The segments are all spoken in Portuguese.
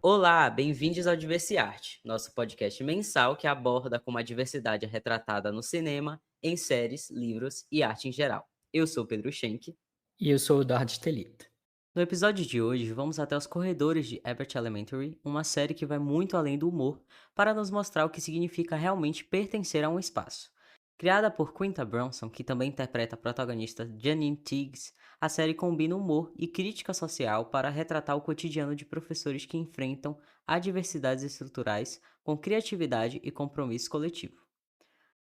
Olá, bem-vindos ao Diversiarte, nosso podcast mensal que aborda como a diversidade é retratada no cinema, em séries, livros e arte em geral. Eu sou Pedro Schenck. E eu sou o Eduardo Stelita. No episódio de hoje, vamos até os corredores de Abbott Elementary, uma série que vai muito além do humor, para nos mostrar o que significa realmente pertencer a um espaço. Criada por Quinta Brunson, que também interpreta a protagonista Janine Tiggs, a série combina humor e crítica social para retratar o cotidiano de professores que enfrentam adversidades estruturais com criatividade e compromisso coletivo.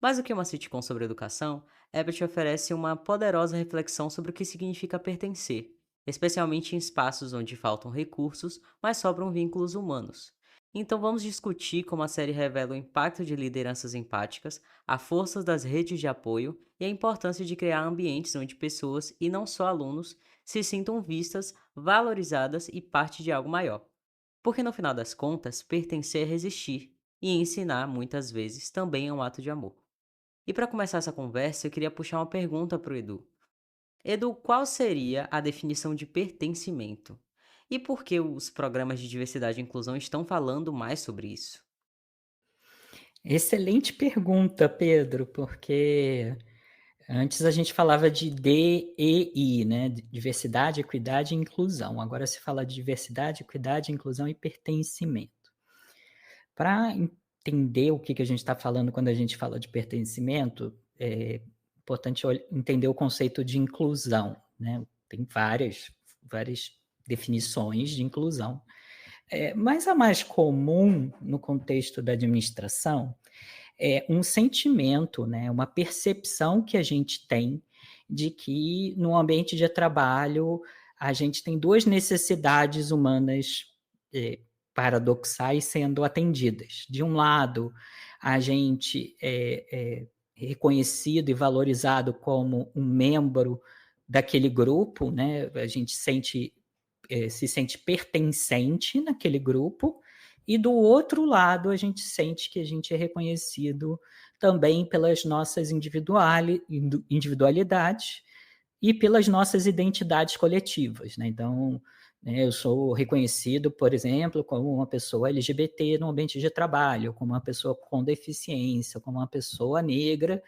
Mais do que uma sitcom sobre educação, Abbott oferece uma poderosa reflexão sobre o que significa pertencer, especialmente em espaços onde faltam recursos, mas sobram vínculos humanos. Então vamos discutir como a série revela o impacto de lideranças empáticas, a força das redes de apoio e a importância de criar ambientes onde pessoas, e não só alunos, se sintam vistas, valorizadas e parte de algo maior. Porque no final das contas, pertencer é resistir, e ensinar, muitas vezes, também é um ato de amor. E para começar essa conversa, eu queria puxar uma pergunta para o Edu. Edu, qual seria a definição de pertencimento? E por que os programas de diversidade e inclusão estão falando mais sobre isso? Excelente pergunta, Pedro, porque antes a gente falava de DEI, né? Diversidade, equidade e inclusão. Agora se fala de diversidade, equidade, inclusão e pertencimento. Para entender o que a gente está falando quando a gente fala de pertencimento, é importante entender o conceito de inclusão, né? Tem várias definições de inclusão. Mas a mais comum no contexto da administração é um sentimento, né, uma percepção que a gente tem de que no ambiente de trabalho a gente tem duas necessidades humanas paradoxais sendo atendidas. De um lado, a gente é reconhecido e valorizado como um membro daquele grupo, né? A gente se sente pertencente naquele grupo, e do outro lado a gente sente que a gente é reconhecido também pelas nossas individualidades e pelas nossas identidades coletivas, né? Então, né, eu sou reconhecido, por exemplo, como uma pessoa LGBT no ambiente de trabalho, como uma pessoa com deficiência, como uma pessoa negra,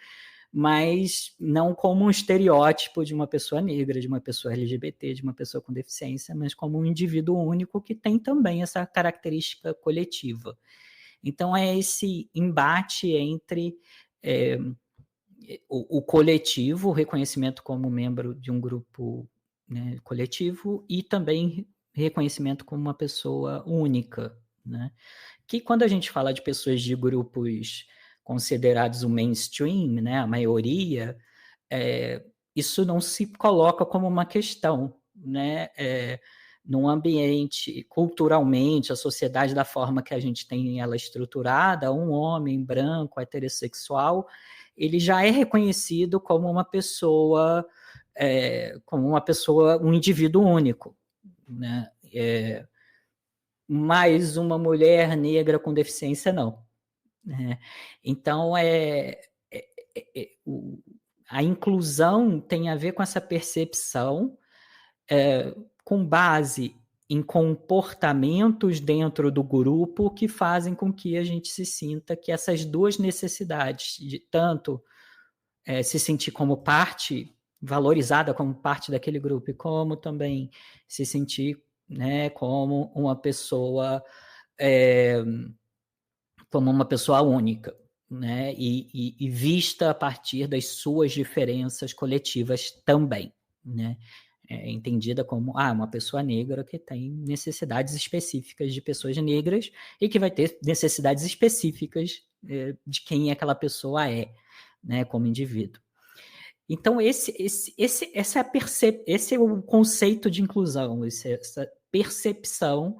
mas não como um estereótipo de uma pessoa negra, de uma pessoa LGBT, de uma pessoa com deficiência, mas como um indivíduo único que tem também essa característica coletiva. Então, é esse embate entre é, o coletivo, o reconhecimento como membro de um grupo, né, coletivo, e também reconhecimento como uma pessoa única, né? Que quando a gente fala de pessoas de grupos considerados o mainstream, né, a maioria, isso não se coloca como uma questão, né? Num ambiente, culturalmente, a sociedade da forma que a gente tem ela estruturada, um homem branco, heterossexual, ele já é reconhecido como uma pessoa, um indivíduo único, né? Mas uma mulher negra com deficiência não, né? Então, a inclusão tem a ver com essa percepção, com base em comportamentos dentro do grupo que fazem com que a gente se sinta que essas duas necessidades, de tanto se sentir como parte, valorizada como parte daquele grupo, e como também se sentir, né, é, como uma pessoa única, né, e vista a partir das suas diferenças coletivas também, né, entendida como uma pessoa negra que tem necessidades específicas de pessoas negras e que vai ter necessidades específicas de quem aquela pessoa é, né, como indivíduo. Então, esse é o conceito de inclusão, essa percepção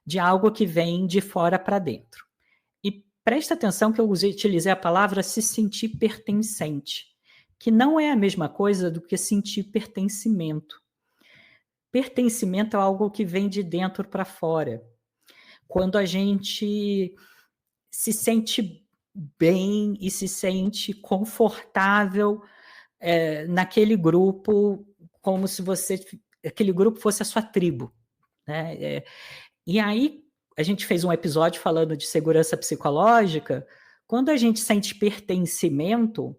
de algo que vem de fora para dentro. E presta atenção que eu utilizei a palavra se sentir pertencente, que não é a mesma coisa do que sentir pertencimento. Pertencimento é algo que vem de dentro para fora. Quando a gente se sente bem e se sente confortável naquele grupo, como se aquele grupo fosse a sua tribo, né? E aí a gente fez um episódio falando de segurança psicológica, quando a gente sente pertencimento,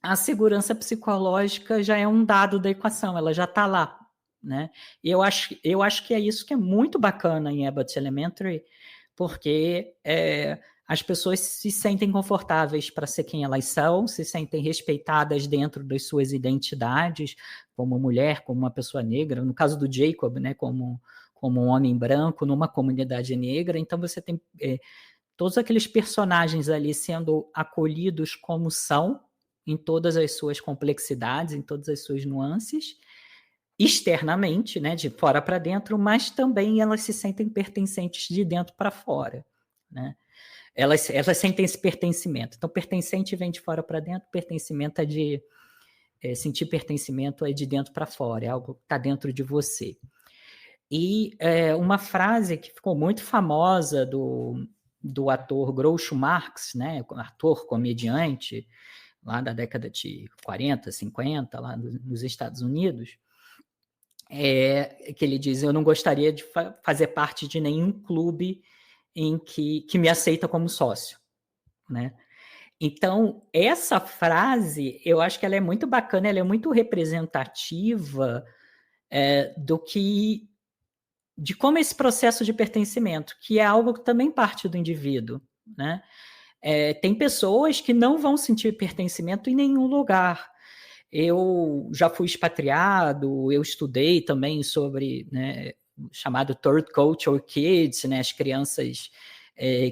a segurança psicológica já é um dado da equação, ela já está lá, né? E eu acho que é isso que é muito bacana em Abbott Elementary, porque as pessoas se sentem confortáveis para ser quem elas são, se sentem respeitadas dentro das suas identidades, como mulher, como uma pessoa negra, no caso do Jacob, né, como um homem branco numa comunidade negra. Então você tem todos aqueles personagens ali sendo acolhidos como são, em todas as suas complexidades, em todas as suas nuances, externamente, né, de fora para dentro, mas também elas se sentem pertencentes de dentro para fora, né? Elas sentem esse pertencimento. Então, pertencente vem de fora para dentro, pertencimento sentir pertencimento é de dentro para fora, é algo que está dentro de você. E uma frase que ficou muito famosa do ator Groucho Marx, né, ator comediante, lá da década de 40, 50, lá nos Estados Unidos, que ele diz: eu não gostaria de fazer parte de nenhum clube em que me aceita como sócio, né? Então, essa frase, eu acho que ela é muito bacana, ela é muito representativa de como esse processo de pertencimento, que é algo que também parte do indivíduo, né? Tem pessoas que não vão sentir pertencimento em nenhum lugar. Eu já fui expatriado, eu estudei também sobre, né, chamado Third Culture Kids, né, as crianças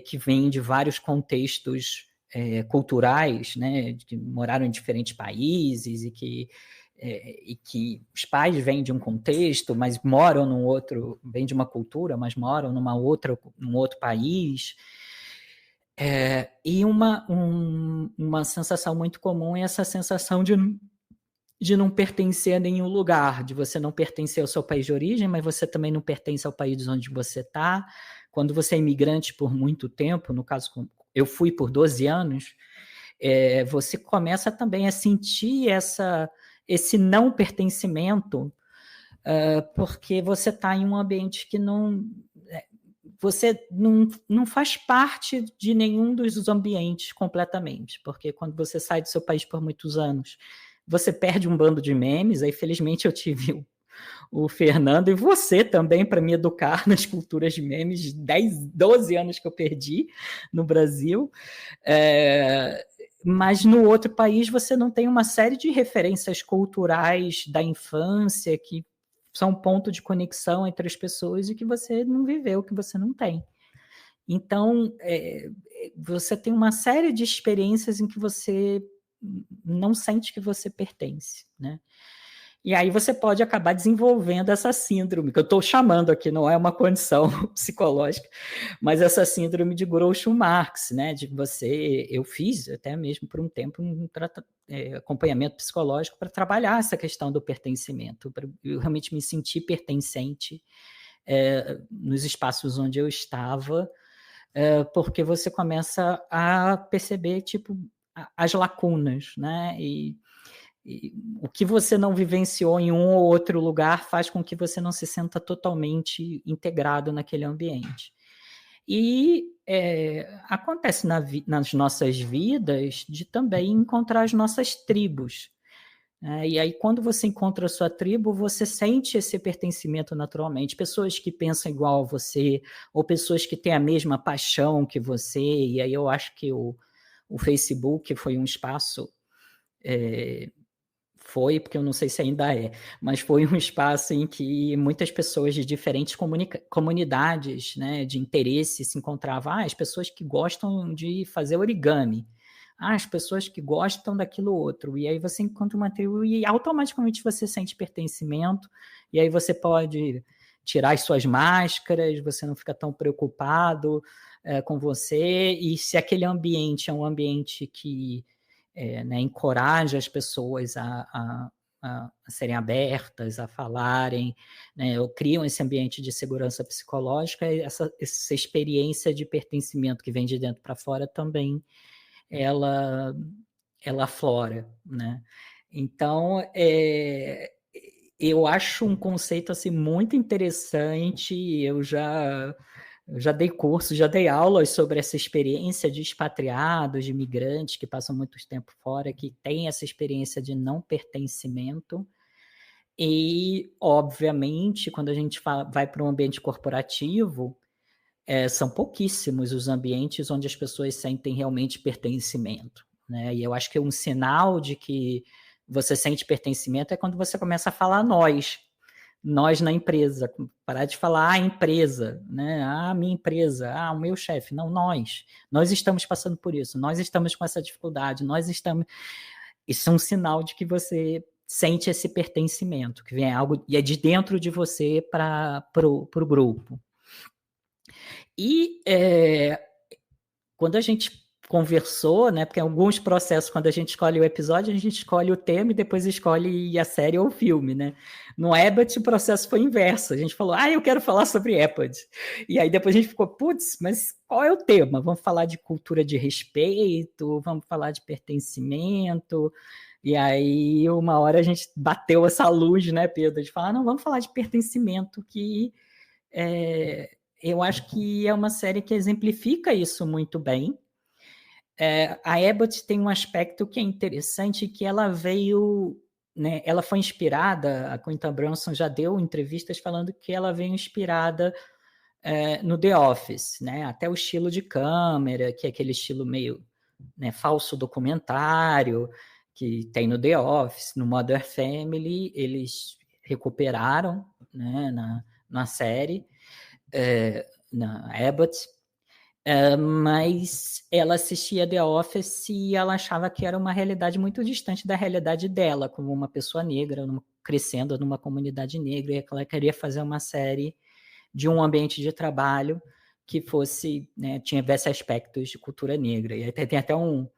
que vêm de vários contextos culturais, né, que moraram em diferentes países e que os pais vêm de um contexto, mas moram num outro, vêm de uma cultura, mas moram num outro país. E uma sensação muito comum é essa sensação de não pertencer a nenhum lugar, de você não pertencer ao seu país de origem, mas você também não pertence ao país onde você está. Quando você é imigrante por muito tempo, no caso, eu fui por 12 anos, você começa também a sentir esse não pertencimento, porque você está em um ambiente que você não faz parte de nenhum dos ambientes completamente, porque quando você sai do seu país por muitos anos, você perde um bando de memes. Aí, felizmente, eu tive o Fernando e você também para me educar nas culturas de memes, 10, 12 anos que eu perdi no Brasil. Mas no outro país você não tem uma série de referências culturais da infância que são ponto de conexão entre as pessoas e que você não viveu, que você não tem. Então, você tem uma série de experiências em que você não sente que você pertence, né? E aí você pode acabar desenvolvendo essa síndrome, que eu estou chamando aqui, não é uma condição psicológica, mas essa síndrome de Groucho-Marx, né? Eu fiz até mesmo por um tempo acompanhamento psicológico para trabalhar essa questão do pertencimento, para eu realmente me sentir pertencente nos espaços onde eu estava, porque você começa a perceber tipo as lacunas, né? E o que você não vivenciou em um ou outro lugar faz com que você não se sinta totalmente integrado naquele ambiente. E acontece nas nossas vidas de também encontrar as nossas tribos. E aí, quando você encontra a sua tribo, você sente esse pertencimento naturalmente. Pessoas que pensam igual a você, ou pessoas que têm a mesma paixão que você. E aí eu acho que o Facebook foi um espaço... Foi, porque eu não sei se ainda mas foi um espaço em que muitas pessoas de diferentes comunidades, né, de interesse se encontravam. As pessoas que gostam de fazer origami, as pessoas que gostam daquilo outro. E aí você encontra uma tribo e automaticamente você sente pertencimento, e aí você pode tirar as suas máscaras, você não fica tão preocupado com você, e se aquele ambiente é um ambiente que né, encoraja as pessoas a serem abertas, a falarem, né, criam esse ambiente de segurança psicológica, e essa experiência de pertencimento que vem de dentro para fora também, ela aflora, né? Então, eu acho um conceito assim muito interessante. Eu já Eu já dei curso, já dei aulas sobre essa experiência de expatriados, de imigrantes que passam muito tempo fora, que têm essa experiência de não pertencimento. E, obviamente, quando a gente vai para um ambiente corporativo, são pouquíssimos os ambientes onde as pessoas sentem realmente pertencimento, né? E eu acho que um sinal de que você sente pertencimento é quando você começa a falar nós na empresa, parar de falar a empresa, né? A minha empresa, o meu chefe, não, nós estamos passando por isso, nós estamos com essa dificuldade, nós estamos. Isso é um sinal de que você sente esse pertencimento, que vem algo e é de dentro de você para o grupo. E quando a gente conversou, né? Porque em alguns processos, quando a gente escolhe o episódio, a gente escolhe o tema e depois escolhe a série ou o filme, né? No Abbott, o processo foi inverso. A gente falou, eu quero falar sobre Abbott. E aí depois a gente ficou, putz, mas qual é o tema? Vamos falar de cultura de respeito, vamos falar de pertencimento. E aí, uma hora a gente bateu essa luz, né, Pedro? De falar, não, vamos falar de pertencimento, que eu acho que é uma série que exemplifica isso muito bem. A Abbott tem um aspecto que é interessante, que ela veio, né, ela foi inspirada, a Quinta Brunson já deu entrevistas falando que ela veio inspirada no The Office, né, até o estilo de câmera, que é aquele estilo meio, né, falso documentário, que tem no The Office, no Modern Family, eles recuperaram, né, na série, na Abbott. Mas ela assistia The Office e ela achava que era uma realidade muito distante da realidade dela, como uma pessoa negra, crescendo numa comunidade negra, e ela queria fazer uma série de um ambiente de trabalho que fosse, né, tivesse aspectos de cultura negra. E tem até uma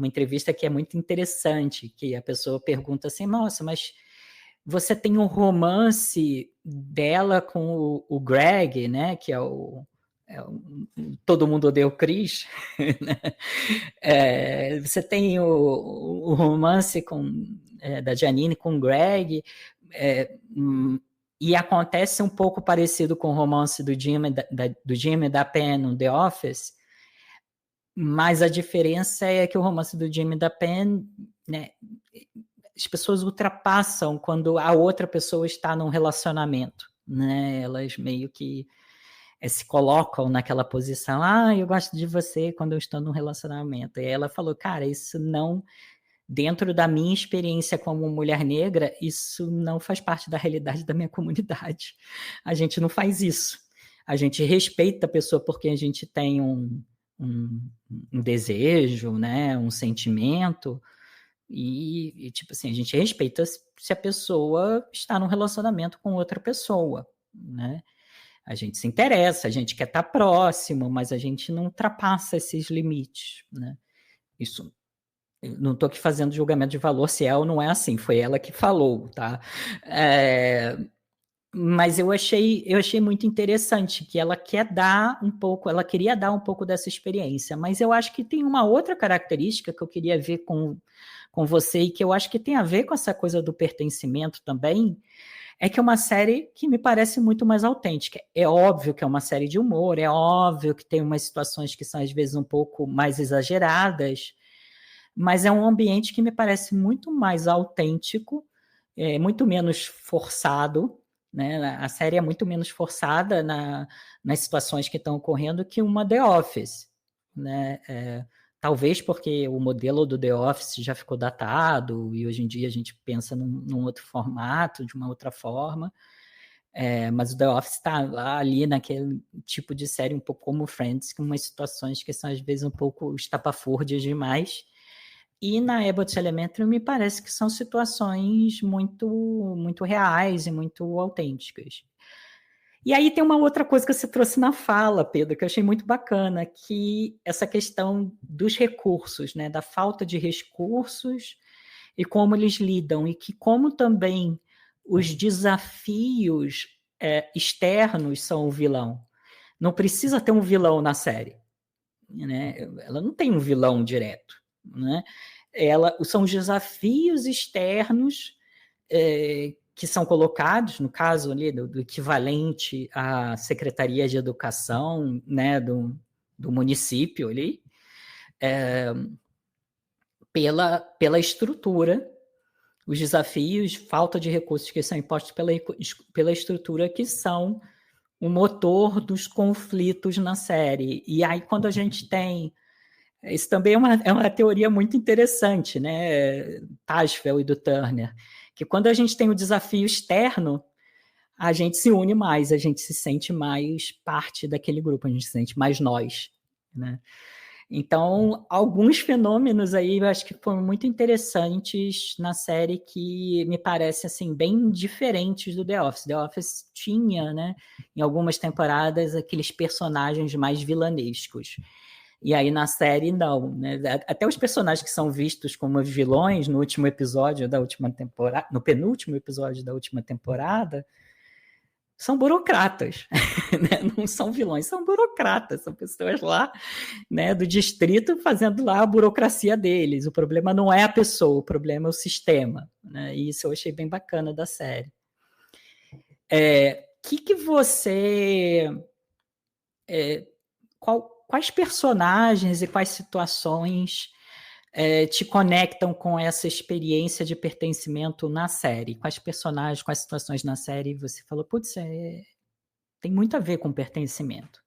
entrevista que é muito interessante, que a pessoa pergunta assim, nossa, mas você tem um romance dela com o Greg, né, que é o Todo Mundo Odeia o Chris, né? Você tem o romance da Janine com o Greg, e acontece um pouco parecido com o romance do Jimmy da Pen no The Office, mas a diferença é que o romance do Jimmy da Pen, né, as pessoas ultrapassam quando a outra pessoa está num relacionamento, né? Elas meio que se colocam naquela posição, eu gosto de você quando eu estou num relacionamento. E ela falou, cara, isso não, dentro da minha experiência como mulher negra, isso não faz parte da realidade da minha comunidade. A gente não faz isso. A gente respeita a pessoa porque a gente tem um desejo, né, um sentimento, e tipo assim, a gente respeita se a pessoa está num relacionamento com outra pessoa, né? A gente se interessa, a gente quer estar próximo, mas a gente não ultrapassa esses limites, né? Isso, eu não estou aqui fazendo julgamento de valor se é ou não é assim, foi ela que falou, tá? Mas eu achei muito interessante que ela ela queria dar um pouco dessa experiência, mas eu acho que tem uma outra característica que eu queria ver com você e que eu acho que tem a ver com essa coisa do pertencimento também, é que é uma série que me parece muito mais autêntica. É óbvio que é uma série de humor, é óbvio que tem umas situações que são às vezes um pouco mais exageradas, mas é um ambiente que me parece muito mais autêntico, muito menos forçado, né? A série é muito menos forçada nas situações que estão ocorrendo que uma The Office, né? Talvez porque o modelo do The Office já ficou datado e hoje em dia a gente pensa num outro formato, de uma outra forma. Mas o The Office está ali naquele tipo de série um pouco como Friends, com umas situações que são às vezes um pouco estapafúrdias demais. E na Abbott Elementary me parece que são situações muito, muito reais e muito autênticas. E aí tem uma outra coisa que você trouxe na fala, Pedro, que eu achei muito bacana, que essa questão dos recursos, né, da falta de recursos e como eles lidam, e que como também os desafios externos são o vilão. Não precisa ter um vilão na série, né? Ela não tem um vilão direto, né? São os desafios externos que são colocados, no caso ali do equivalente à Secretaria de Educação, né, do município ali, pela estrutura, os desafios, falta de recursos que são impostos pela estrutura, que são o motor dos conflitos na série. E aí, quando a gente tem... Isso também é uma teoria muito interessante, né? Tajfel e do Turner, que quando a gente tem o desafio externo, a gente se une mais, a gente se sente mais parte daquele grupo, a gente se sente mais nós, né? Então, alguns fenômenos aí eu acho que foram muito interessantes na série, que me parece assim bem diferentes do The Office. The Office tinha, né, em algumas temporadas, aqueles personagens mais vilanescos. E aí na série não, né? Até os personagens que são vistos como vilões no último episódio da última temporada, no penúltimo episódio da última temporada, são burocratas, né? Não são vilões, são burocratas, são pessoas lá, né, do distrito fazendo lá a burocracia deles. O problema não é a pessoa, o problema é o sistema, né? E isso eu achei bem bacana da série. Que você... quais personagens e quais situações te conectam com essa experiência de pertencimento na série? Quais personagens, quais situações na série você falou, putz, tem muito a ver com pertencimento?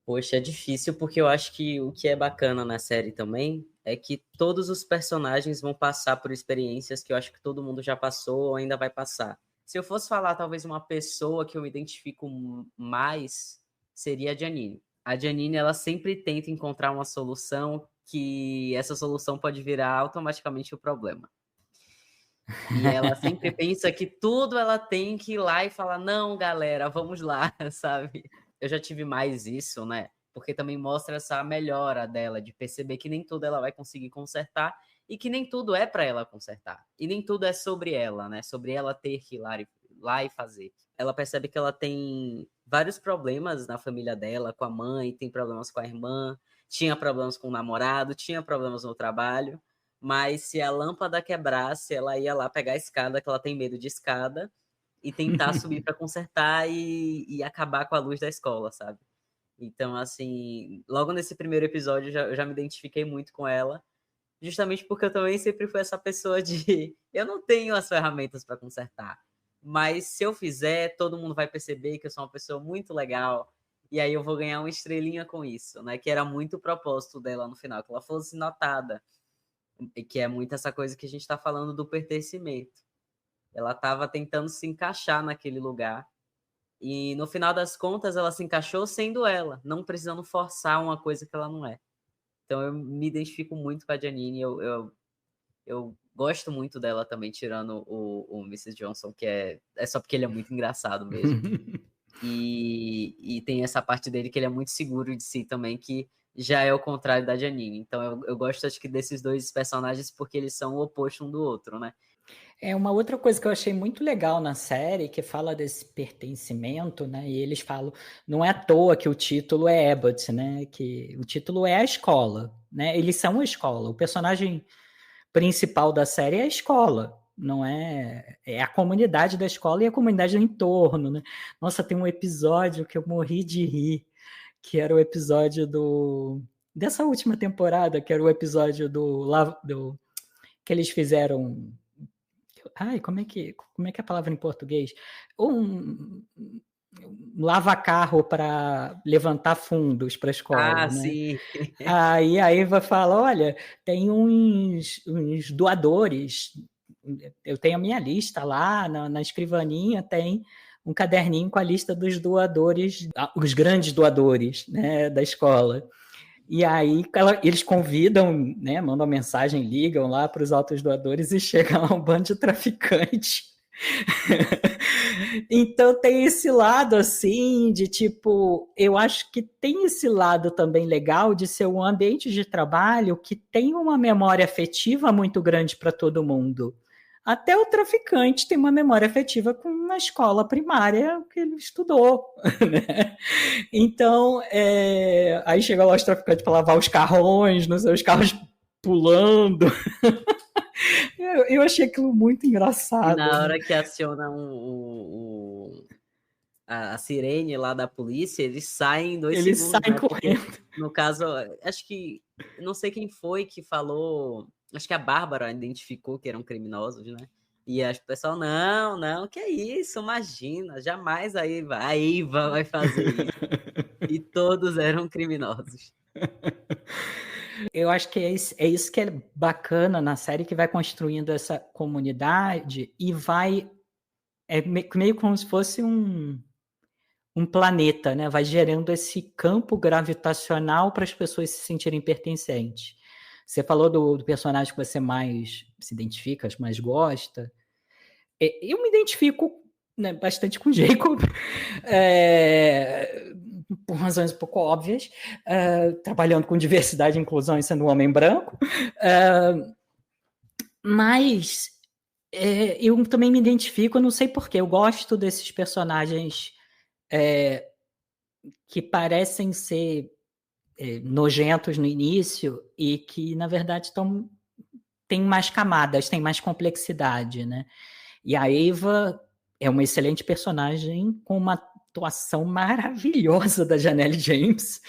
Poxa, é difícil, porque eu acho que o que é bacana na série também é que todos os personagens vão passar por experiências que eu acho que todo mundo já passou ou ainda vai passar. Se eu fosse falar talvez uma pessoa que eu me identifico mais, seria a Janine. A Janine, ela sempre tenta encontrar uma solução, que essa solução pode virar automaticamente o problema. E ela sempre pensa que tudo ela tem que ir lá e falar, não, galera, vamos lá, sabe? Eu já tive mais isso, né? Porque também mostra essa melhora dela, de perceber que nem tudo ela vai conseguir consertar e que nem tudo é para ela consertar. E nem tudo é sobre ela, né? Sobre ela ter que ir lá e fazer. Ela percebe que ela tem vários problemas na família dela, com a mãe, tem problemas com a irmã, tinha problemas com o namorado, tinha problemas no trabalho, mas se a lâmpada quebrasse, ela ia lá pegar a escada, que ela tem medo de escada, e tentar subir para consertar e acabar com a luz da escola, sabe? Então, assim, logo nesse primeiro episódio eu já me identifiquei muito com ela, justamente porque eu também sempre fui essa pessoa de eu não tenho as ferramentas para consertar, mas se eu fizer, todo mundo vai perceber que eu sou uma pessoa muito legal, e aí eu vou ganhar uma estrelinha com isso, né? Que era muito o propósito dela no final, que ela fosse notada, que é muito essa coisa que a gente está falando do pertencimento. Ela estava tentando se encaixar naquele lugar, e no final das contas ela se encaixou sendo ela, não precisando forçar uma coisa que ela não é. Então eu me identifico muito com a Janine, eu gosto muito dela também, tirando o Mrs. Johnson, que é só porque ele é muito engraçado mesmo. E tem essa parte dele que ele é muito seguro de si também, que já é o contrário da Janine. Então eu gosto, acho que, desses dois personagens porque eles são o oposto um do outro, né? Uma outra coisa que eu achei muito legal na série, que fala desse pertencimento, né? E eles falam, não é à toa que o título é Abbott, né? Que o título é a escola, né? Eles são a escola. O personagem principal da série é a escola, não é? É a comunidade da escola e a comunidade do entorno, né? Nossa, tem um episódio que eu morri de rir, que era o episódio dessa última temporada, que era o episódio do que eles fizeram. Ai, como é que é a palavra em português? Um lava-carro para levantar fundos para a escola, né? Sim. Aí vai falar, olha, tem uns doadores, eu tenho a minha lista lá na escrivaninha, tem um caderninho com a lista dos doadores, os grandes doadores, né, da escola. E aí eles convidam, né, mandam mensagem, ligam lá para os altos doadores e chega lá um bando de traficante. Então tem esse lado assim de tipo, eu acho que tem esse lado também legal de ser um ambiente de trabalho que tem uma memória afetiva muito grande para todo mundo. Até o traficante tem uma memória afetiva com uma escola primária que ele estudou, né? Então, aí chega lá os traficantes para lavar os carrões, os carros pulando. Eu achei aquilo muito E engraçado. na hora que aciona a sirene lá da polícia, eles saem em 2 Eles segundos, saem né? Porque, correndo. no caso, acho que. Não sei quem foi que falou. Acho que a Bárbara identificou que eram criminosos, né? E o pessoal, não, não, que é isso? Imagina, jamais a Eva vai fazer isso. E todos eram criminosos. Eu acho que é isso que é bacana na série, que vai construindo essa comunidade e vai. É meio como se fosse um planeta, né? Vai gerando esse campo gravitacional para as pessoas se sentirem pertencentes. Você falou do personagem que você mais se identifica, mais gosta. Eu me identifico, né, bastante com Jacob, por razões um pouco óbvias, trabalhando com diversidade e inclusão e sendo um homem branco, mas eu também me identifico, eu não sei porquê, eu gosto desses personagens que parecem ser nojentos no início e que, na verdade, têm mais camadas, têm mais complexidade, né? E a Eva é uma excelente personagem com uma atuação maravilhosa da Janelle James.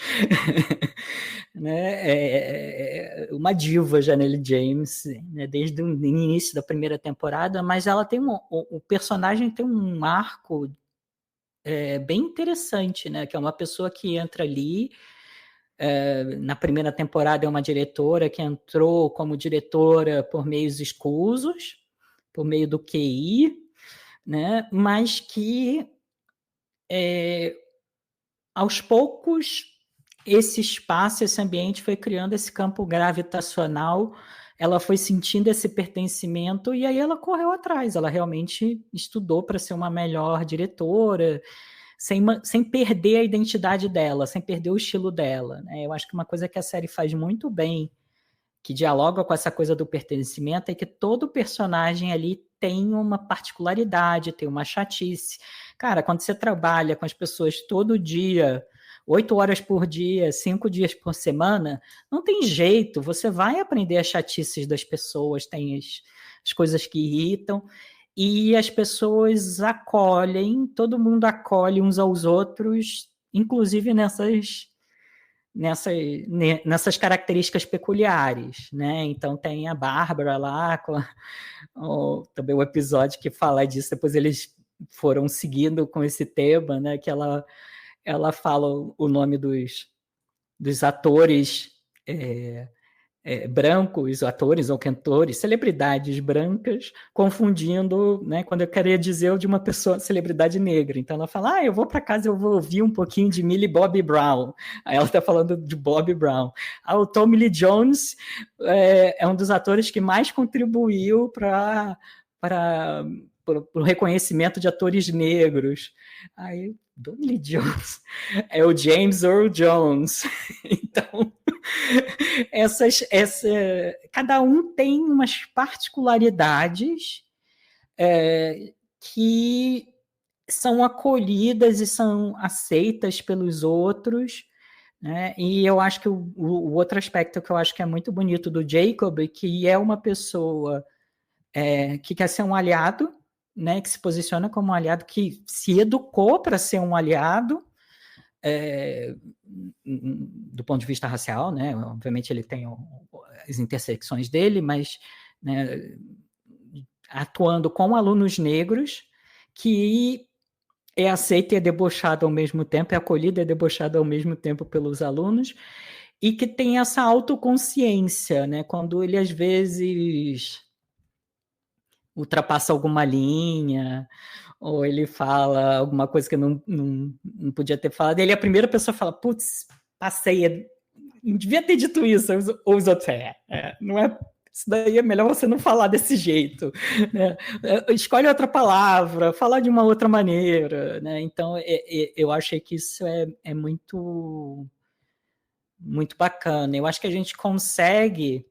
Né? Uma diva, Janelle James, né? Desde o início da primeira temporada, mas ela tem o personagem tem um arco bem interessante, né? Que é uma pessoa que entra ali. Na primeira temporada é uma diretora que entrou como diretora por meios escusos, por meio do QI, né? Mas que aos poucos esse espaço, esse ambiente foi criando esse campo gravitacional, ela foi sentindo esse pertencimento e aí ela correu atrás, ela realmente estudou para ser uma melhor diretora, sem perder a identidade dela, sem perder o estilo dela, né? Eu acho que uma coisa que a série faz muito bem, que dialoga com essa coisa do pertencimento, é que todo personagem ali tem uma particularidade, tem uma chatice. Cara, quando você trabalha com as pessoas todo dia, 8 horas por dia, 5 dias por semana, não tem jeito, você vai aprender as chatices das pessoas, tem as coisas que irritam, e as pessoas acolhem, todo mundo acolhe uns aos outros, inclusive nessas características peculiares, né? Então tem a Bárbara lá, também o episódio que fala disso, depois eles foram seguindo com esse tema, né? Que ela fala o nome dos atores brancos, atores ou cantores, celebridades brancas, confundindo, né, quando eu queria dizer de uma pessoa, celebridade negra. Então ela fala, eu vou para casa, eu vou ouvir um pouquinho de Millie Bobby Brown. Aí ela está falando de Bobby Brown. O Tommy Lee Jones é um dos atores que mais contribuiu para o reconhecimento de atores negros. Aí, Tommy Lee Jones é o James Earl Jones. Então, cada um tem umas particularidades que são acolhidas e são aceitas pelos outros, né? E eu acho que o outro aspecto que eu acho que é muito bonito do Jacob, que é uma pessoa que quer ser um aliado, né? Que se posiciona como um aliado, que se educou para ser um aliado, do ponto de vista racial, né? Obviamente ele tem as intersecções dele, mas, né, atuando com alunos negros, que é aceito e é debochado ao mesmo tempo, é acolhido e é debochado ao mesmo tempo pelos alunos, e que tem essa autoconsciência, né? Quando ele às vezes ultrapassa alguma linha, ou ele fala alguma coisa que não podia ter falado, ele é a primeira pessoa a falar, putz, passei, não devia ter dito isso, ou os outros, não é, isso daí é melhor você não falar desse jeito, né? Escolhe outra palavra, fala de uma outra maneira, né? Então, eu achei que isso é muito, muito bacana. Eu acho que a gente consegue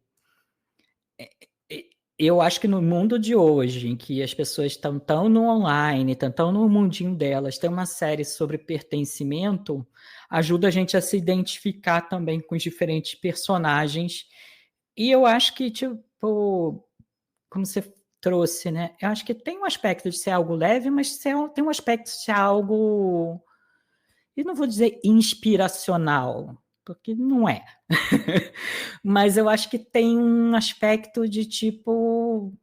eu acho que no mundo de hoje, em que as pessoas estão tão no online, estão tão no mundinho delas, tem uma série sobre pertencimento, ajuda a gente a se identificar também com os diferentes personagens. E eu acho que, tipo, como você trouxe, né? Eu acho que tem um aspecto de ser algo leve, mas tem um aspecto de ser algo, e não vou dizer inspiracional, porque não é. Mas eu acho que tem um aspecto de tipo,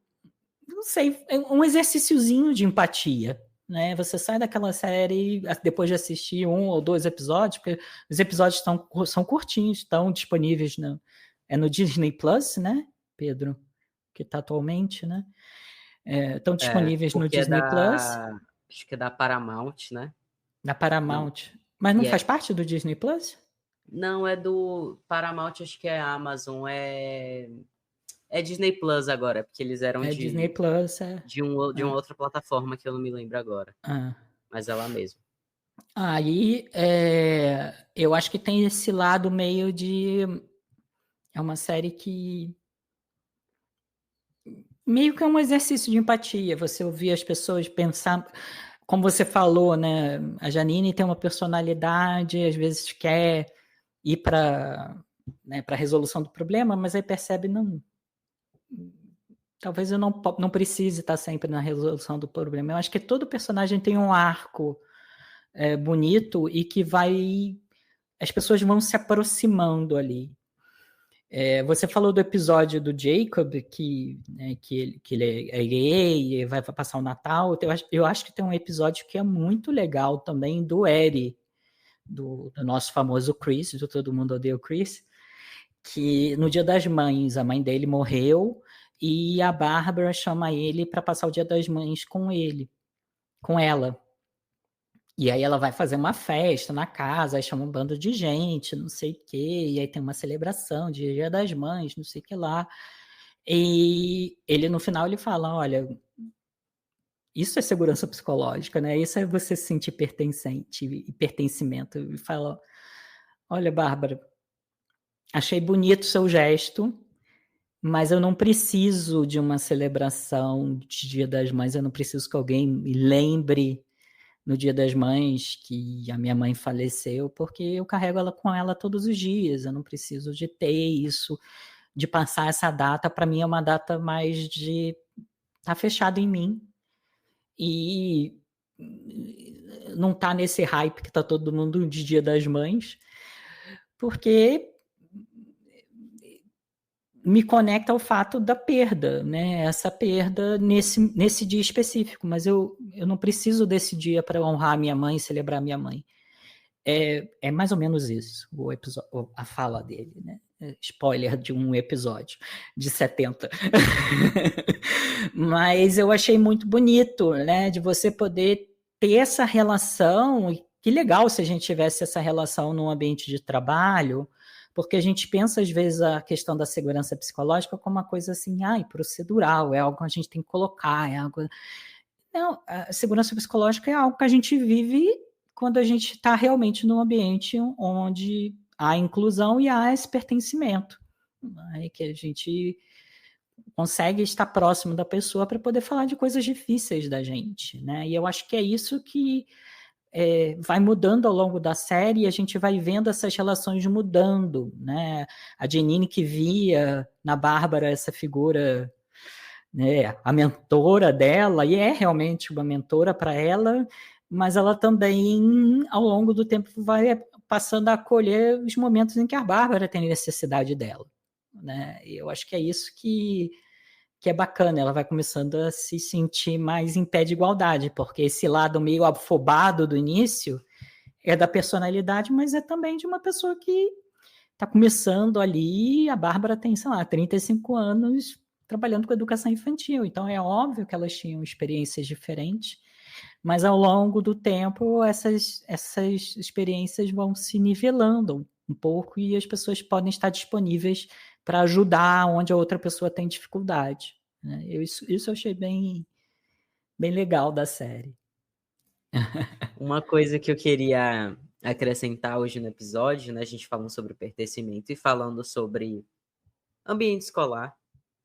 não sei, um exercíciozinho de empatia, né? Você sai daquela série depois de assistir 1 ou 2 episódios, porque os episódios são curtinhos, estão disponíveis no Disney Plus, né, Pedro? Que está atualmente, né? Estão disponíveis no Porque é Disney Plus, acho que é da Paramount, né? na Não. Paramount. Mas não E faz parte do Disney Plus? não, é do Paramount, acho que é Amazon, é Disney Plus agora, porque eles eram É Disney Plus, é. de uma outra plataforma que eu não me lembro agora, Ah. mas é lá mesmo. Aí, eu acho que tem esse lado meio de... É uma série que meio que é um exercício de empatia, você ouvir as pessoas pensar, como você falou, né? A Janine tem uma personalidade, às vezes quer ir para, né, para a resolução do problema, mas aí percebe, não, talvez eu não precise estar sempre na resolução do problema. Eu acho que todo personagem tem um arco bonito e que as pessoas vão se aproximando ali. Você falou do episódio do Jacob, né, que ele é gay e vai passar o Natal. Eu acho que tem um episódio que é muito legal também do Eddie, do nosso famoso Chris, do Todo Mundo Odeia o Chris, que no Dia das Mães, a mãe dele morreu e a Bárbara chama ele para passar o Dia das Mães com ela. E aí ela vai fazer uma festa na casa, aí chama um bando de gente, não sei o quê, e aí tem uma celebração de Dia das Mães, não sei o que lá. E ele no final ele fala, olha, isso é segurança psicológica, né? Isso é você se sentir pertencente e pertencimento. E fala, olha, Bárbara, achei bonito o seu gesto, mas eu não preciso de uma celebração de Dia das Mães, eu não preciso que alguém me lembre no Dia das Mães que a minha mãe faleceu, porque eu carrego ela com ela todos os dias, eu não preciso de ter isso, de passar essa data, para mim é uma data mais de tá fechado em mim e não tá nesse hype que tá todo mundo de Dia das Mães, porque me conecta ao fato da perda, né? Essa perda nesse dia específico, mas eu não preciso desse dia para honrar minha mãe e celebrar minha mãe. É mais ou menos isso, a fala dele, né? Spoiler de um episódio de 70. Mas eu achei muito bonito, né? De você poder ter essa relação, e que legal se a gente tivesse essa relação num ambiente de trabalho, porque a gente pensa, às vezes, a questão da segurança psicológica como uma coisa assim, procedural, é algo que a gente tem que colocar, é algo... Não, a segurança psicológica é algo que a gente vive quando a gente está realmente num ambiente onde há inclusão e há esse pertencimento, né? Que a gente consegue estar próximo da pessoa para poder falar de coisas difíceis da gente, né? E eu acho que é isso que vai mudando ao longo da série e a gente vai vendo essas relações mudando, né? A Janine que via na Bárbara essa figura, né, a mentora dela, e é realmente uma mentora para ela, mas ela também, ao longo do tempo, vai passando a acolher os momentos em que a Bárbara tem necessidade dela, né? E eu acho que é isso que é bacana, ela vai começando a se sentir mais em pé de igualdade, porque esse lado meio afobado do início é da personalidade, mas é também de uma pessoa que está começando ali, a Bárbara tem, sei lá, 35 anos trabalhando com educação infantil, então é óbvio que elas tinham experiências diferentes, mas ao longo do tempo essas experiências vão se nivelando um pouco e as pessoas podem estar disponíveis para ajudar onde a outra pessoa tem dificuldade, né? Isso eu achei bem, bem legal da série. Uma coisa que eu queria acrescentar hoje no episódio, né? A gente falando sobre o pertencimento e falando sobre ambiente escolar.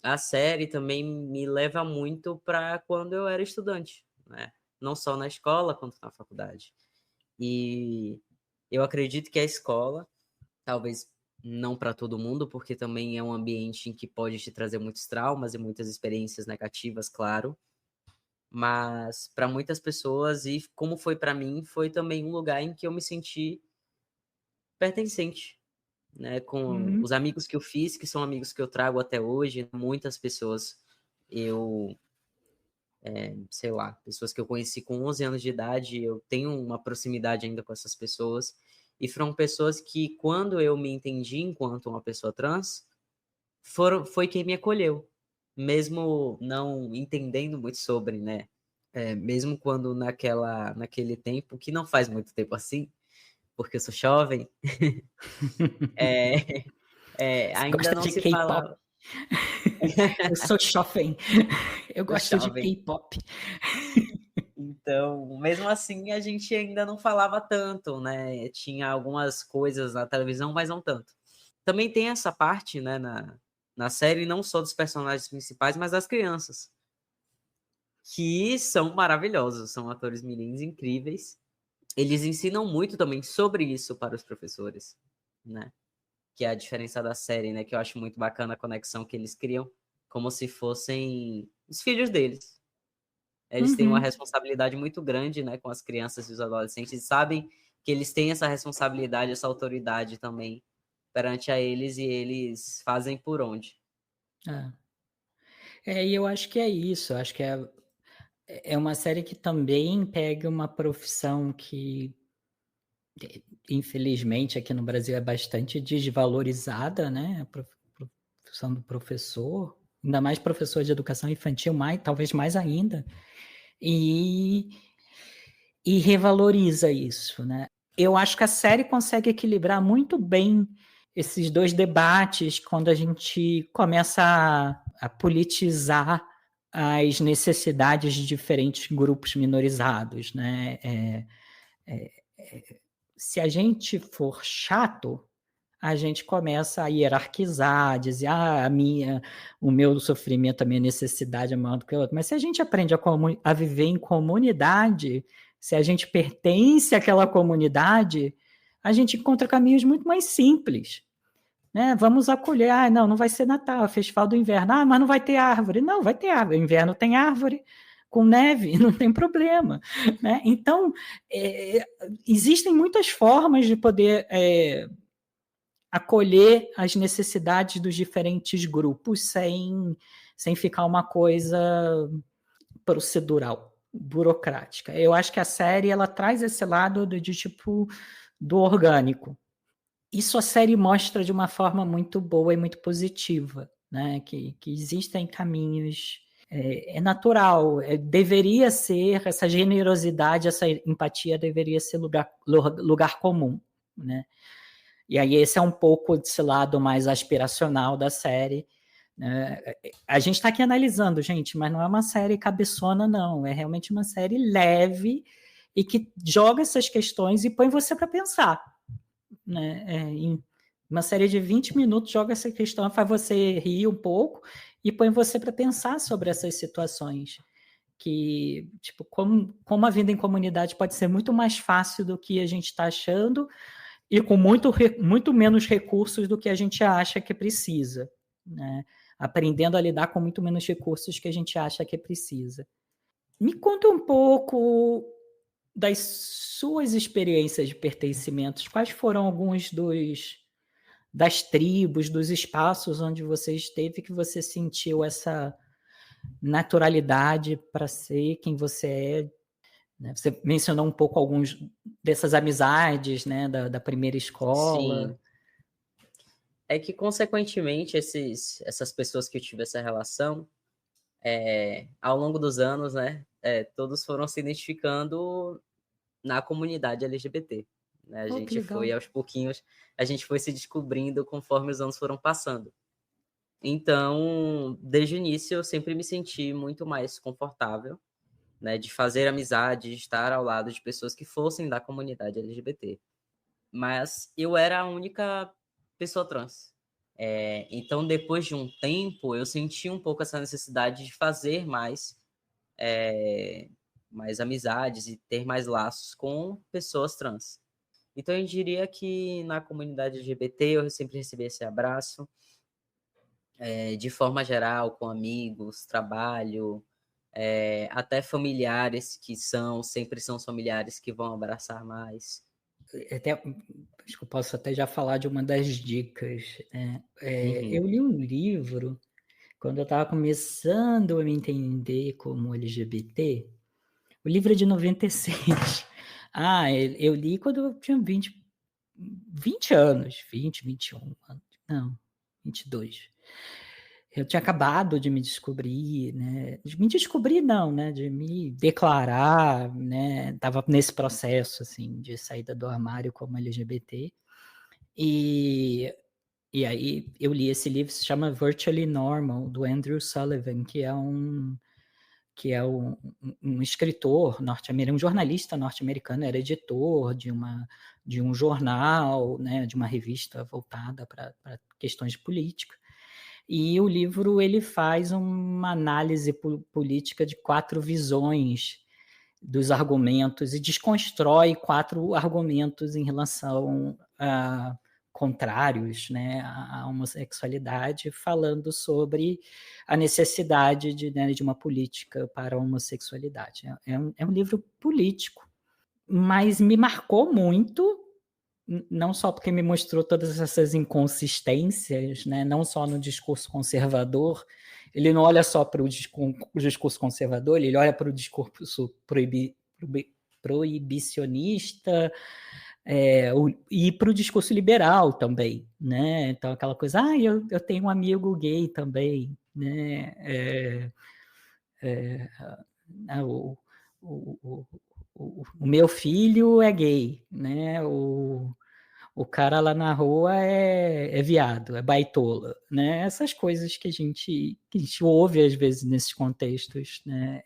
A série também me leva muito para quando eu era estudante, né? Não só na escola, quanto na faculdade. E eu acredito que a escola, talvez não para todo mundo, porque também é um ambiente em que pode te trazer muitos traumas e muitas experiências negativas, claro. Mas para muitas pessoas, e como foi para mim, foi também um lugar em que eu me senti pertencente, né, com Uhum. os amigos que eu fiz, que são amigos que eu trago até hoje, muitas pessoas eu, sei lá, pessoas que eu conheci com 11 anos de idade, eu tenho uma proximidade ainda com essas pessoas, e foram pessoas que, quando eu me entendi enquanto uma pessoa trans, foi quem me acolheu, mesmo não entendendo muito sobre, né, mesmo quando naquele tempo, que não faz muito tempo assim, porque eu sou jovem, eh Você ainda gosta não de se K-pop? falava. Eu sou jovem. Eu Sou gosto de jovem. K-pop. Então, mesmo assim, a gente ainda não falava tanto, né, tinha algumas coisas na televisão, mas não tanto. Também tem essa parte, né, na série, não só dos personagens principais, mas das crianças, que são maravilhosos, são atores mirins incríveis. Eles ensinam muito também sobre isso para os professores, né, que é a diferença da série, né, que eu acho muito bacana a conexão que eles criam, como se fossem os filhos deles. Eles têm uma Uhum. responsabilidade muito grande, né, com as crianças e os adolescentes, e sabem que eles têm essa responsabilidade, essa autoridade também perante a eles, e eles fazem por onde. É. E eu acho que é isso. Eu acho que é uma série que também pega uma profissão que, infelizmente, aqui no Brasil é bastante desvalorizada, né? Profissão do professor, ainda mais professor de educação infantil, talvez mais ainda, e, e revaloriza isso, né? Eu acho que a série consegue equilibrar muito bem esses dois debates quando a gente começa a politizar as necessidades de diferentes grupos minorizados, né? Se a gente for chato, a gente começa a hierarquizar, dizer, o meu sofrimento, a minha necessidade é maior do que o outro. Mas se a gente aprende a viver em comunidade, se a gente pertence àquela comunidade, a gente encontra caminhos muito mais simples. Né? Vamos acolher, não vai ser Natal, é Festival do Inverno, mas não vai ter árvore. Não, vai ter árvore, o inverno tem árvore, com neve, não tem problema. Né? Então, existem muitas formas de poder acolher as necessidades dos diferentes grupos sem ficar uma coisa procedural, burocrática. Eu acho que a série ela traz esse lado de tipo do orgânico. Isso a série mostra de uma forma muito boa e muito positiva, né? Que existem caminhos. É natural, deveria ser essa generosidade, essa empatia deveria ser lugar comum, né? E aí esse é um pouco desse lado mais aspiracional da série. Né? A gente está aqui analisando, gente, mas não é uma série cabeçona, não. É realmente uma série leve e que joga essas questões e põe você para pensar. Né? Em uma série de 20 minutos joga essa questão, faz você rir um pouco e põe você para pensar sobre essas situações. Que, tipo, como a vida em comunidade pode ser muito mais fácil do que a gente está achando e com muito menos recursos do que a gente acha que precisa, né? Aprendendo a lidar com muito menos recursos que a gente acha que precisa. Me conta um pouco das suas experiências de pertencimentos. Quais foram alguns das tribos, dos espaços onde você esteve que você sentiu essa naturalidade para ser quem você é? Né? Você mencionou um pouco alguns dessas amizades, né, da primeira escola. Sim. É que, consequentemente, essas pessoas que eu tive essa relação, ao longo dos anos, né, todos foram se identificando na comunidade LGBT. Né? A Oh, que gente foi, legal. aos pouquinhos, a gente foi se descobrindo conforme os anos foram passando. Então, desde o início, eu sempre me senti muito mais confortável, né, de fazer amizade, de estar ao lado de pessoas que fossem da comunidade LGBT. Mas eu era a única pessoa trans. Então, depois de um tempo, eu senti um pouco essa necessidade de fazer mais amizades e ter mais laços com pessoas trans. Então eu diria que na comunidade LGBT eu sempre recebi esse abraço, de forma geral, com amigos, trabalho, até familiares que sempre são os familiares que vão abraçar mais. Até, acho que eu posso até já falar de uma das dicas, né? Uhum. Eu li um livro quando eu estava começando a me entender como LGBT. O livro é de 96. Eu li quando eu tinha 20 anos, 20, 21 anos, não, 22. Eu tinha acabado de me descobrir, né? De me descobrir não, né? De me declarar, né? Tava nesse processo, assim, de saída do armário como LGBT. E, e aí eu li esse livro, se chama Virtually Normal, do Andrew Sullivan, que é um escritor norte-americano, um jornalista norte-americano, era editor de um jornal, né, de uma revista voltada para questões de política. E o livro ele faz uma análise política de 4 visões dos argumentos e desconstrói 4 argumentos em relação a contrários, né, à homossexualidade, falando sobre a necessidade de uma política para a homossexualidade. É um livro político, mas me marcou muito, não só porque me mostrou todas essas inconsistências, né, não só no discurso conservador, ele não olha só para o discurso conservador, ele olha para o discurso proibicionista, e para o discurso liberal também, né? Então aquela coisa, eu tenho um amigo gay também, né? O, o, o meu filho é gay, né? O cara lá na rua é viado, é baitola, né? Essas coisas que a gente ouve às vezes nesses contextos, né?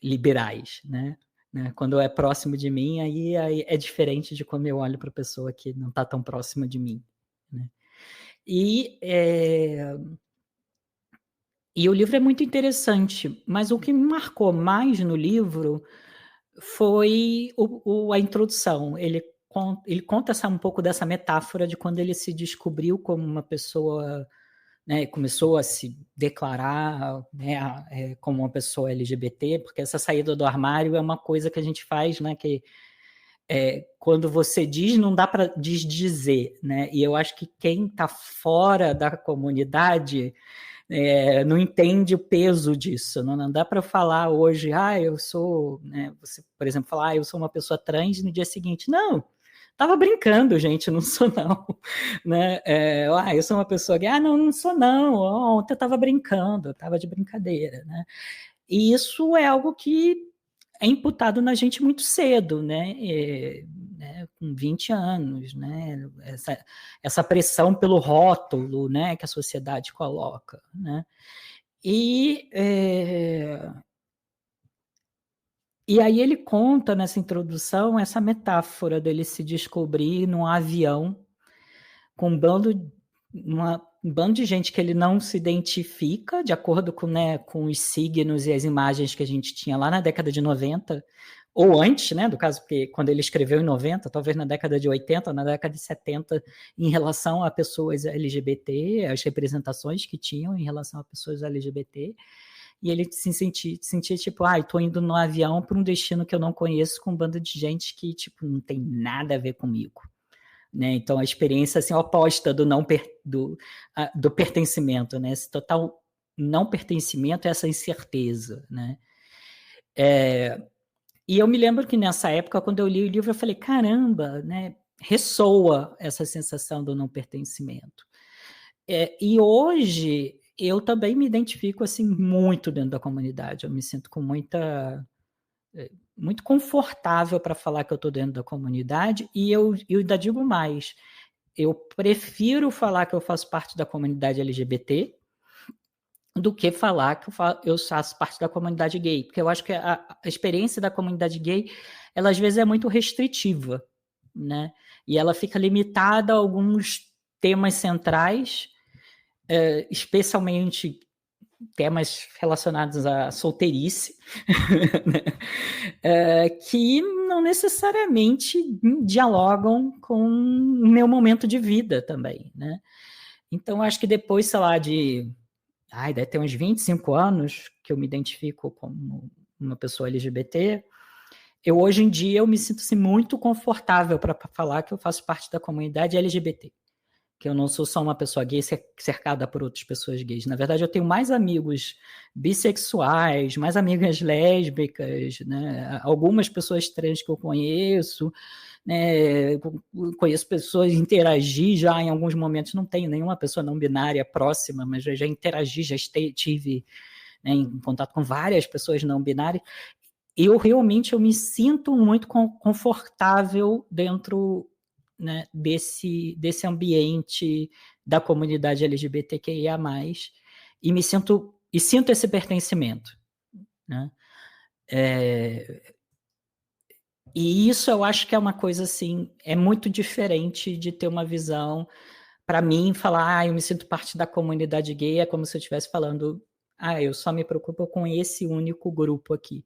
Liberais, né? Quando é próximo de mim, aí é diferente de quando eu olho para a pessoa que não está tão próxima de mim, né? E, e o livro é muito interessante, mas o que me marcou mais no livro foi a introdução. Ele conta um pouco dessa metáfora de quando ele se descobriu como uma pessoa, né, começou a se declarar, né, como uma pessoa LGBT, porque essa saída do armário é uma coisa que a gente faz, né, que quando você diz, não dá para desdizer, né? E eu acho que quem está fora da comunidade não entende o peso disso. Não dá para falar hoje, eu sou, né, você, por exemplo, falar, eu sou uma pessoa trans, e no dia seguinte, não, tava brincando, gente, não sou não, né? Eu sou uma pessoa gay, não sou não, ontem eu tava brincando, eu tava de brincadeira, né? E isso é algo que é imputado na gente muito cedo, né? Com 20 anos, né? Essa pressão pelo rótulo, né, que a sociedade coloca, né? E, e aí ele conta nessa introdução essa metáfora dele se descobrir num avião com um bando de gente que ele não se identifica, de acordo com, né, com os signos e as imagens que a gente tinha lá na década de 90, ou antes, né, do caso, porque quando ele escreveu em 90, talvez na década de 80, na década de 70, em relação a pessoas LGBT, as representações que tinham em relação a pessoas LGBT, e ele se sentia tipo, estou indo no avião para um destino que eu não conheço com um bando de gente que, tipo, não tem nada a ver comigo. Né? Então, a experiência assim, oposta do pertencimento, né? Esse total não pertencimento, essa incerteza. Né? E eu me lembro que nessa época, quando eu li o livro, eu falei, caramba, né? Ressoa essa sensação do não pertencimento. E hoje, eu também me identifico assim muito dentro da comunidade, eu me sinto com muito confortável para falar que eu estou dentro da comunidade, e eu ainda digo mais, eu prefiro falar que eu faço parte da comunidade LGBT do que falar que eu faço parte da comunidade gay, porque eu acho que a experiência da comunidade gay, ela às vezes é muito restritiva, né? E ela fica limitada a alguns temas centrais, especialmente temas relacionados à solteirice, né? Que não necessariamente dialogam com o meu momento de vida também, né? Então, acho que depois, sei lá, deve ter uns 25 anos que eu me identifico como uma pessoa LGBT, hoje em dia eu me sinto assim, muito confortável para falar que eu faço parte da comunidade LGBT, que eu não sou só uma pessoa gay cercada por outras pessoas gays. Na verdade, eu tenho mais amigos bissexuais, mais amigas lésbicas, né? Algumas pessoas trans que eu conheço, né? Conheço pessoas, interagi já em alguns momentos, não tenho nenhuma pessoa não binária próxima, mas já interagi, já tive, né, em contato com várias pessoas não binárias. Eu realmente me sinto muito confortável dentro, né, desse ambiente da comunidade LGBTQIA+, e sinto esse pertencimento, né? E isso eu acho que é uma coisa assim, é muito diferente de ter uma visão, para mim, falar, eu me sinto parte da comunidade gay, é como se eu estivesse falando, eu só me preocupo com esse único grupo aqui.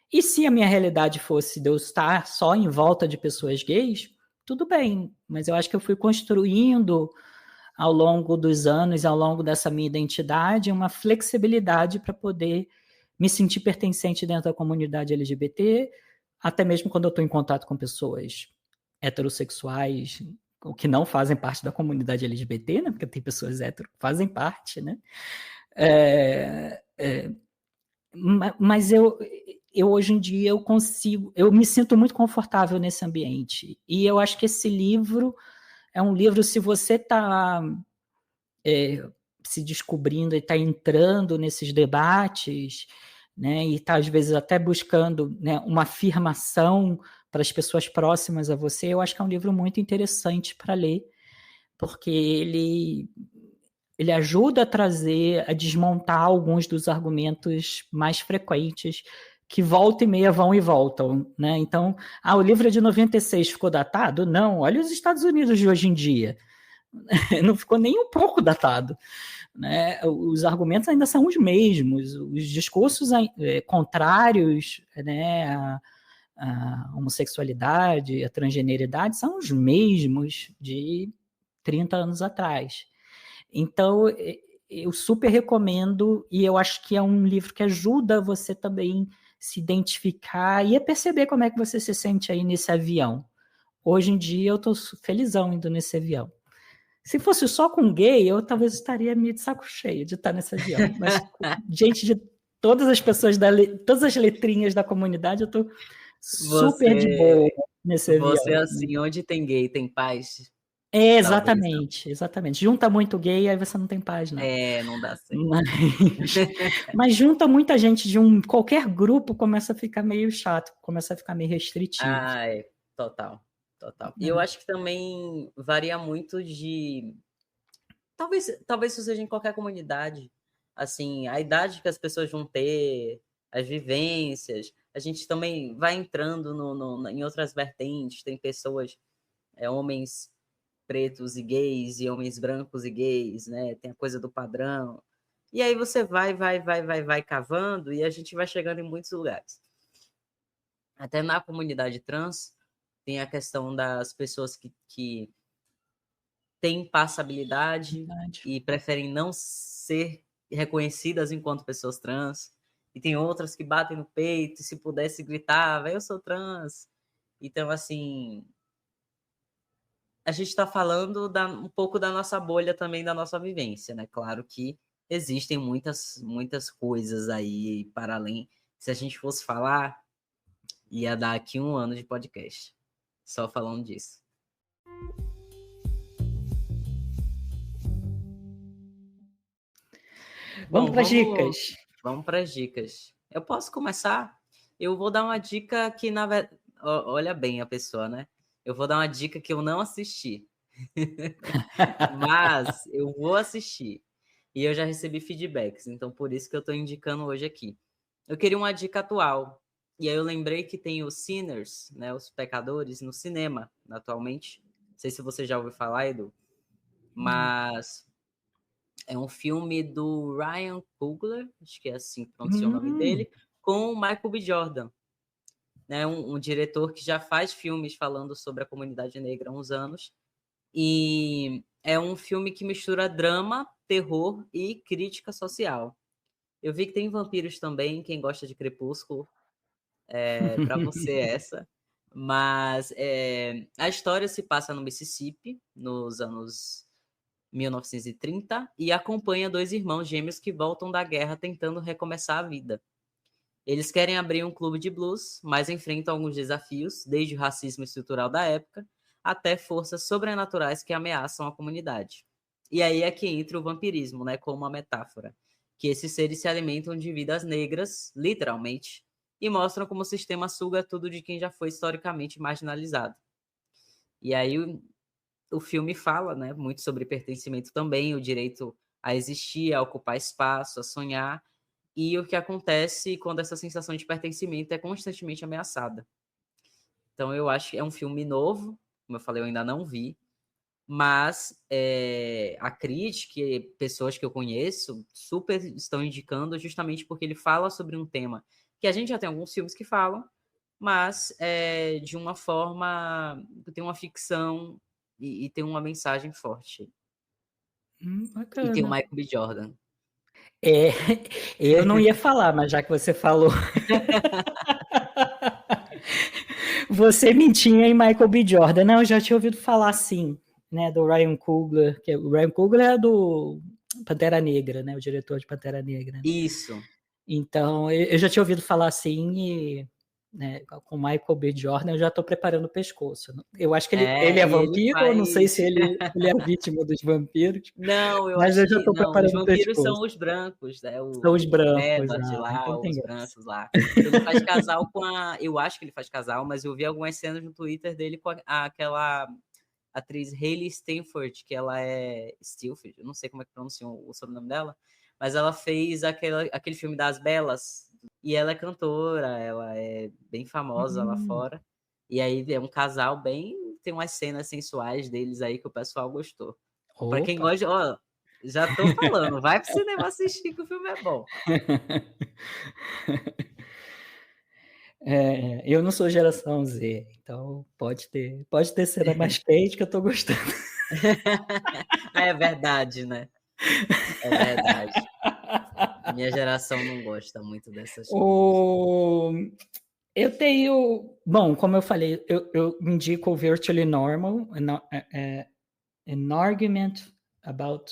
E se a minha realidade fosse de eu estar só em volta de pessoas gays, tudo bem, mas eu acho que eu fui construindo ao longo dos anos, ao longo dessa minha identidade, uma flexibilidade para poder me sentir pertencente dentro da comunidade LGBT, até mesmo quando eu estou em contato com pessoas heterossexuais, ou que não fazem parte da comunidade LGBT, né? Porque tem pessoas hétero que fazem parte, né? Mas eu hoje em dia eu me sinto muito confortável nesse ambiente. E eu acho que esse livro é um livro, se você está se descobrindo e está entrando nesses debates, né, e está às vezes até buscando, né, uma afirmação para as pessoas próximas a você, eu acho que é um livro muito interessante para ler, porque ele ajuda a trazer, a desmontar alguns dos argumentos mais frequentes que volta e meia vão e voltam, né? Então, o livro é de 96, ficou datado? Não, olha os Estados Unidos de hoje em dia. Não ficou nem um pouco datado, né? Os argumentos ainda são os mesmos, os discursos contrários, né, à homossexualidade, à transgeneridade, são os mesmos de 30 anos atrás. Então, eu super recomendo, e eu acho que é um livro que ajuda você também se identificar e a perceber como é que você se sente aí nesse avião. Hoje em dia eu estou felizão indo nesse avião. Se fosse só com gay, eu talvez estaria meio de saco cheio de estar nesse avião. Mas gente de todas as pessoas, todas as letrinhas da comunidade, eu estou super de boa nesse Você, avião. assim, onde tem gay, tem paz? Talvez não. Exatamente. Junta muito gay, aí você não tem paz, não. Não dá certo. Mas junta muita gente de qualquer grupo, começa a ficar meio chato, começa a ficar meio restritivo. Total. E eu acho que também varia muito de... Talvez isso seja em qualquer comunidade. Assim, a idade que as pessoas vão ter, as vivências, a gente também vai entrando em outras vertentes. Tem pessoas, homens pretos e gays, e homens brancos e gays, né? Tem a coisa do padrão. E aí você vai cavando, e a gente vai chegando em muitos lugares. Até na comunidade trans, tem a questão das pessoas que têm passabilidade e preferem não ser reconhecidas enquanto pessoas trans. E tem outras que batem no peito e, se pudesse, gritava, eu sou trans. Então, assim, a gente está falando um pouco da nossa bolha também, da nossa vivência, né? Claro que existem muitas coisas aí para além. Se a gente fosse falar, ia dar aqui 1 ano de podcast, só falando disso. Vamos para as dicas. Vamos para as dicas. Eu posso começar? Eu vou dar uma dica que, na verdade... Olha bem a pessoa, né? Eu vou dar uma dica que eu não assisti. Mas eu vou assistir. E eu já recebi feedbacks, então por isso que eu estou indicando hoje aqui. Eu queria uma dica atual. E aí eu lembrei que tem os Sinners, né, os pecadores, no cinema, atualmente. Não sei se você já ouviu falar, Edu. Mas É um filme do Ryan Coogler, acho que é assim que pronuncia o nome dele, com o Michael B. Jordan, né? Um diretor que já faz filmes falando sobre a comunidade negra há uns anos. E é um filme que mistura drama, terror e crítica social. Eu vi que tem vampiros também, quem gosta de Crepúsculo, para você essa. Mas a história se passa no Mississippi, nos anos 1930, e acompanha dois irmãos gêmeos que voltam da guerra tentando recomeçar a vida. Eles querem abrir um clube de blues, mas enfrentam alguns desafios, desde o racismo estrutural da época até forças sobrenaturais que ameaçam a comunidade. E aí é que entra o vampirismo, né, como uma metáfora, que esses seres se alimentam de vidas negras, literalmente, e mostram como o sistema suga tudo de quem já foi historicamente marginalizado. E aí o filme fala, né, muito sobre pertencimento também, o direito a existir, a ocupar espaço, a sonhar, e o que acontece quando essa sensação de pertencimento é constantemente ameaçada. Então eu acho que é um filme novo, como eu falei, eu ainda não vi, mas a crítica e pessoas que eu conheço super estão indicando justamente porque ele fala sobre um tema que a gente já tem alguns filmes que falam, mas de uma forma que tem uma ficção e tem uma mensagem forte. E tem o Bacana. Michael B. Jordan. Eu não ia falar, mas já que você falou. Você mentia em Michael B. Jordan. Não, eu já tinha ouvido falar sim, né, do Ryan Coogler, que o Ryan Coogler é do Pantera Negra, né, o diretor de Pantera Negra. Isso. Então, eu já tinha ouvido falar assim e, né, com Michael B. Jordan eu já estou preparando o pescoço. Eu acho que ele é vampiro, ou não sei se ele é vítima dos vampiros. Não, eu mas acho eu já que estou não. Os preparando o vampiros pescoço. são os brancos, né? São os brancos, Edward lá, então tem os graça. brancos lá. Ele faz casal com a. Eu acho que ele faz casal, mas eu vi algumas cenas no Twitter dele com aquela atriz Hailey Steinfeld, que ela é Steinfeld, eu não sei como é que pronuncia o sobrenome dela, mas ela fez aquele filme das Belas, e ela é cantora, ela é bem famosa lá fora, e aí é um casal bem, tem umas cenas sensuais deles aí que o pessoal gostou. Pra quem Opa! gosta, ó, já tô falando, vai pro cinema assistir que o filme é bom. Eu não sou geração Z, então pode ter cena mais quente que eu tô gostando. É verdade, né? É verdade. Minha geração não gosta muito dessas coisas. Eu tenho. Bom, como eu falei, eu indico o Virtually Normal, an argument about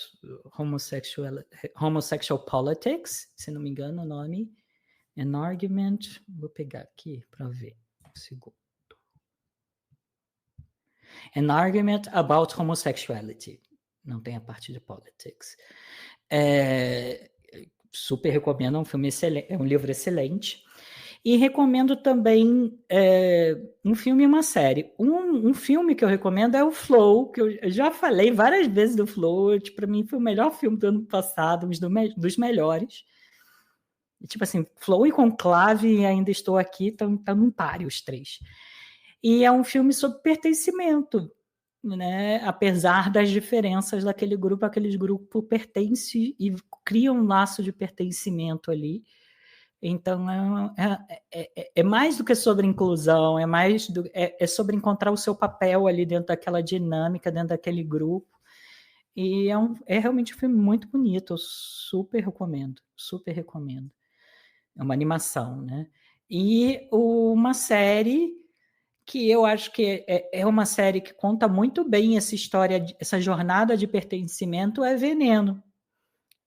homosexual politics, se não me engano o nome. An argument. Vou pegar aqui para ver. Um segundo. An argument about homosexuality. Não tem a parte de politics. Super recomendo, é um filme excelente, é um livro excelente. E recomendo também um filme e uma série. Um filme que eu recomendo é o Flow, que eu já falei várias vezes do Flow. Para mim foi o melhor filme do ano passado, um dos melhores. E, tipo assim, Flow e Conclave e Ainda Estou Aqui estão num páreo os três. E é um filme sobre pertencimento, né? Apesar das diferenças daquele grupo, aquele grupo pertence e cria um laço de pertencimento ali. Então é mais do que sobre inclusão, é sobre encontrar o seu papel ali dentro daquela dinâmica, dentro daquele grupo. E é realmente um filme muito bonito, eu super recomendo, super recomendo. É uma animação, né? E uma série que eu acho que é uma série que conta muito bem essa história, essa jornada de pertencimento, é Veneno,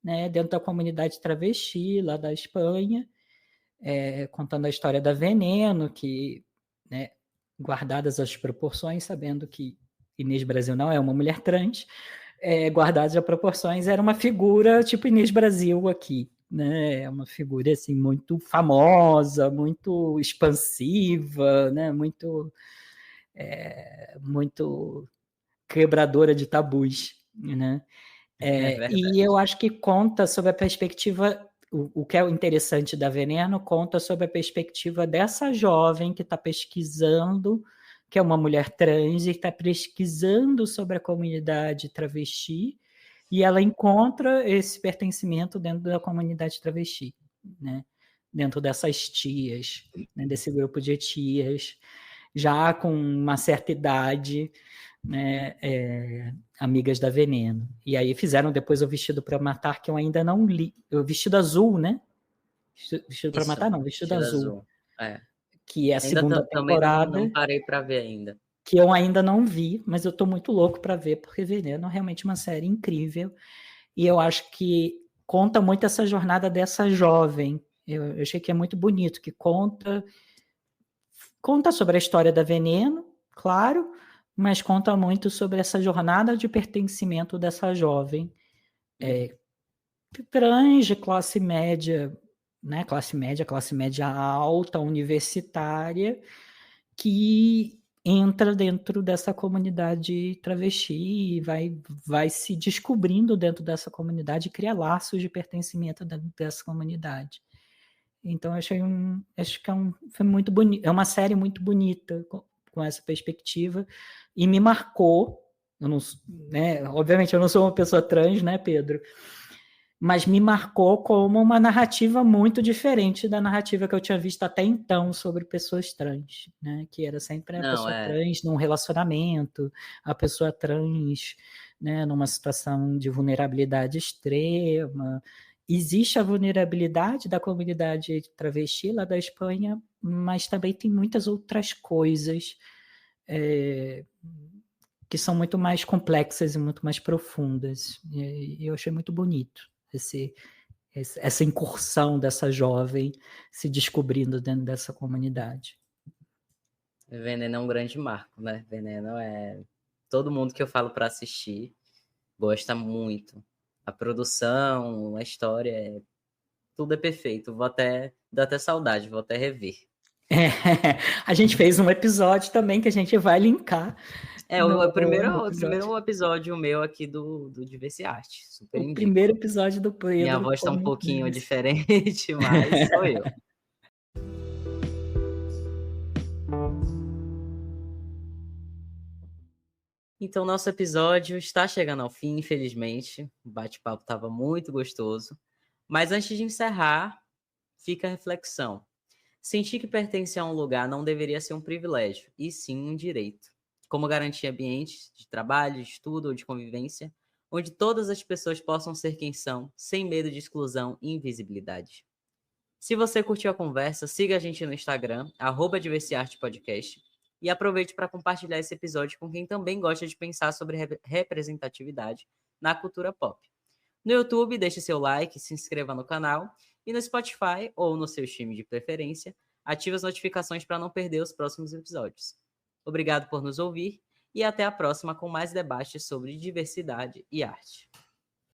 né? Dentro da comunidade travesti, lá da Espanha, contando a história da Veneno, que, né, guardadas as proporções, sabendo que Inês Brasil não é uma mulher trans, guardadas as proporções, era uma figura tipo Inês Brasil aqui, né? É uma figura assim muito famosa, muito expansiva, né? Muito quebradora de tabus, né? E eu acho que conta sobre a perspectiva, o que é interessante da Veneno, conta sobre a perspectiva dessa jovem que está pesquisando, que é uma mulher trans e está pesquisando sobre a comunidade travesti, e ela encontra esse pertencimento dentro da comunidade travesti, né? Dentro dessas tias, né? Desse grupo de tias, já com uma certa idade, né? Amigas da Veneno. E aí fizeram depois o Vestido para Matar, que eu ainda não li. O Vestido Azul, né? Vestido para Matar, não, Vestido Azul. É. Que é a Ainda segunda também temporada. não parei para ver ainda. Que eu ainda não vi, mas eu tô muito louco para ver, porque Veneno é realmente uma série incrível. E eu acho que conta muito essa jornada dessa jovem. Eu achei que é muito bonito, que conta sobre a história da Veneno, claro, mas conta muito sobre essa jornada de pertencimento dessa jovem trans de classe média, né? Classe média alta, universitária, que entra dentro dessa comunidade travesti e vai se descobrindo dentro dessa comunidade e cria laços de pertencimento dentro dessa comunidade. Então, acho que foi muito bonito. É uma série muito bonita com essa perspectiva e me marcou. Eu não, né, obviamente, eu não sou uma pessoa trans, né, Pedro? Mas me marcou como uma narrativa muito diferente da narrativa que eu tinha visto até então sobre pessoas trans, né? Que era sempre a pessoa trans num relacionamento, a pessoa trans, né, numa situação de vulnerabilidade extrema. Existe a vulnerabilidade da comunidade travesti lá da Espanha, mas também tem muitas outras coisas que são muito mais complexas e muito mais profundas. E eu achei muito bonito essa incursão dessa jovem se descobrindo dentro dessa comunidade. Veneno é um grande marco, né? Veneno é... Todo mundo que eu falo para assistir gosta muito. A produção, a história, tudo é perfeito. Dá até saudade, vou até rever. A gente fez um episódio também que a gente vai linkar. O primeiro episódio meu aqui do Diversiarte. Super indico. Primeiro episódio do Pedro. Minha voz tá um pouquinho diferente, mas sou eu. Então, nosso episódio está chegando ao fim, infelizmente. O bate-papo estava muito gostoso. Mas antes de encerrar, fica a reflexão. Sentir que pertencer a um lugar não deveria ser um privilégio, e sim um direito. Como garantir ambientes de trabalho, de estudo ou de convivência, onde todas as pessoas possam ser quem são, sem medo de exclusão e invisibilidade. Se você curtiu a conversa, siga a gente no Instagram, @diversiartepodcast, e aproveite para compartilhar esse episódio com quem também gosta de pensar sobre representatividade na cultura pop. No YouTube, deixe seu like, se inscreva no canal, e no Spotify ou no seu stream de preferência, ative as notificações para não perder os próximos episódios. Obrigado por nos ouvir e até a próxima com mais debates sobre diversidade e arte.